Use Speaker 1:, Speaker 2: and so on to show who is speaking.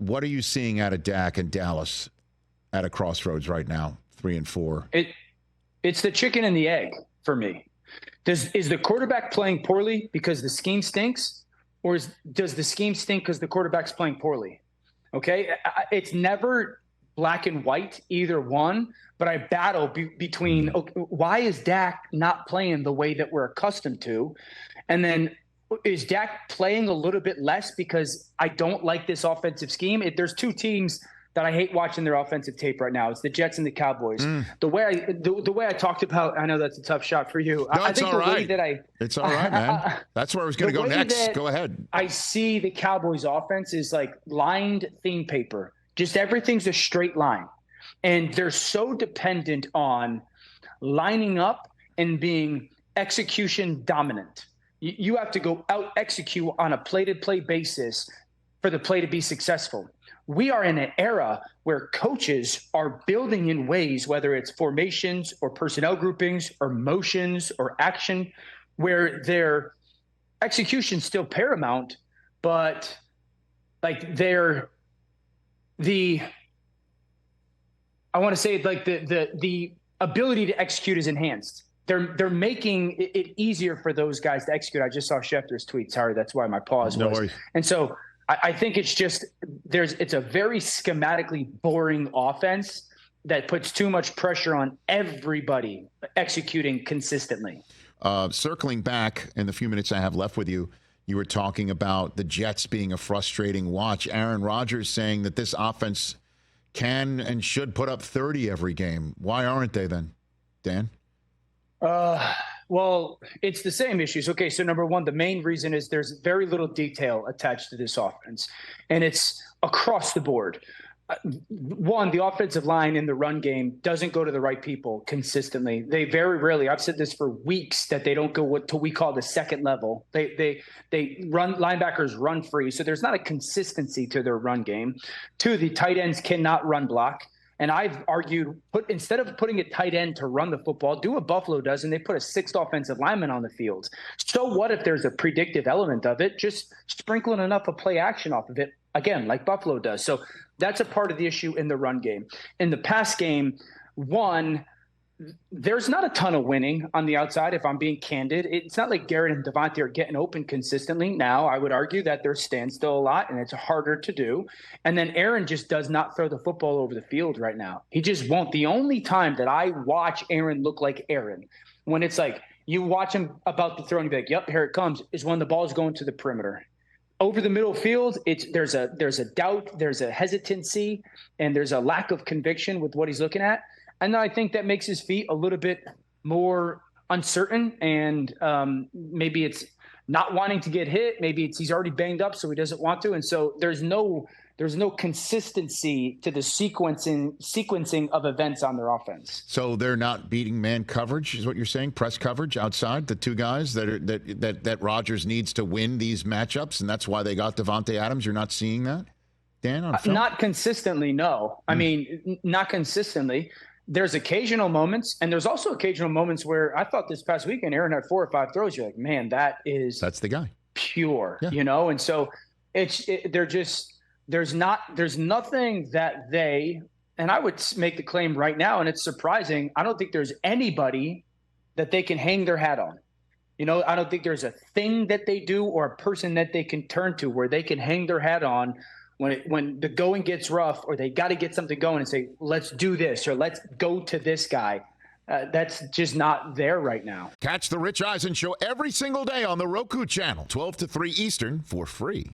Speaker 1: what are you seeing out of Dak and Dallas at a crossroads right now, 3-4?
Speaker 2: It's the chicken and the egg for me. Is the quarterback playing poorly because the scheme stinks, or does the scheme stink because the quarterback's playing poorly? Okay, it's never black and white, either one. But I battle between why is Dak not playing the way that we're accustomed to, and then is Dak playing a little bit less because I don't like this offensive scheme? There's two teams that I hate watching their offensive tape right now. It's the Jets and the Cowboys. The way I talked about, I know that's a tough shot for you.
Speaker 1: No,
Speaker 2: I think the way that
Speaker 1: it's all right, man. That's where I was going to go next. Go ahead.
Speaker 2: I see the Cowboys offense is like lined theme paper. Just everything's a straight line. And they're so dependent on lining up and being execution dominant. You have to go out execute on a play-to-play basis for the play to be successful. We are in an era where coaches are building in ways, whether it's formations or personnel groupings or motions or action, where their execution's still paramount, but like the ability to execute is enhanced. They're making it easier for those guys to execute. I just saw Schefter's tweet. Sorry, that's why my pause was.
Speaker 1: Worries.
Speaker 2: And so I think it's just it's a very schematically boring offense that puts too much pressure on everybody executing consistently.
Speaker 1: Circling back in the few minutes I have left with you, you were talking about the Jets being a frustrating watch. Aaron Rodgers saying that this offense can and should put up 30 every game. Why aren't they then, Dan?
Speaker 2: Well, it's the same issues. Okay, so number one, the main reason is there's very little detail attached to this offense, and it's across the board. One, the offensive line in the run game doesn't go to the right people consistently. They very rarely, I've said this for weeks, that they don't go to what we call the second level. They run, linebackers run free, so there's not a consistency to their run game. Two, the tight ends cannot run block. And I've argued, instead of putting a tight end to run the football, do what Buffalo does, and they put a sixth offensive lineman on the field. So what if there's a predictive element of it? Just sprinkling enough of play action off of it, again, like Buffalo does. So that's a part of the issue in the run game. In the pass game, one, there's not a ton of winning on the outside, if I'm being candid. It's not like Garrett and Devontae are getting open consistently. Now, I would argue that they're standstill a lot, and it's harder to do. And then Aaron just does not throw the football over the field right now. He just won't. The only time that I watch Aaron look like Aaron, when it's like you watch him about to throw and be like, yep, here it comes, is when the ball's going to the perimeter. Over the middle field, there's a doubt, there's a hesitancy, and there's a lack of conviction with what he's looking at. And I think that makes his feet a little bit more uncertain, and maybe it's not wanting to get hit. Maybe he's already banged up, so he doesn't want to. And so there's no consistency to the sequencing of events on their offense.
Speaker 1: So they're not beating man coverage, is what you're saying? Press coverage outside, the two guys that Rodgers needs to win these matchups, and that's why they got Devontae Adams. You're not seeing that, Dan, on film?
Speaker 2: Not consistently, no. I mean, not consistently. There's occasional moments, and there's also occasional moments where I thought this past weekend Aaron had 4 or 5 throws. You're like, man, that's the guy, pure, yeah. And so there's nothing that and I would make the claim right now, and it's surprising, I don't think there's anybody that they can hang their hat on. I don't think there's a thing that they do or a person that they can turn to where they can hang their hat on when the going gets rough, or they got to get something going and say, let's do this, or let's go to this guy. That's just not there right now.
Speaker 1: Catch the Rich Eisen Show every single day on the Roku Channel, 12 to 3 Eastern, for free.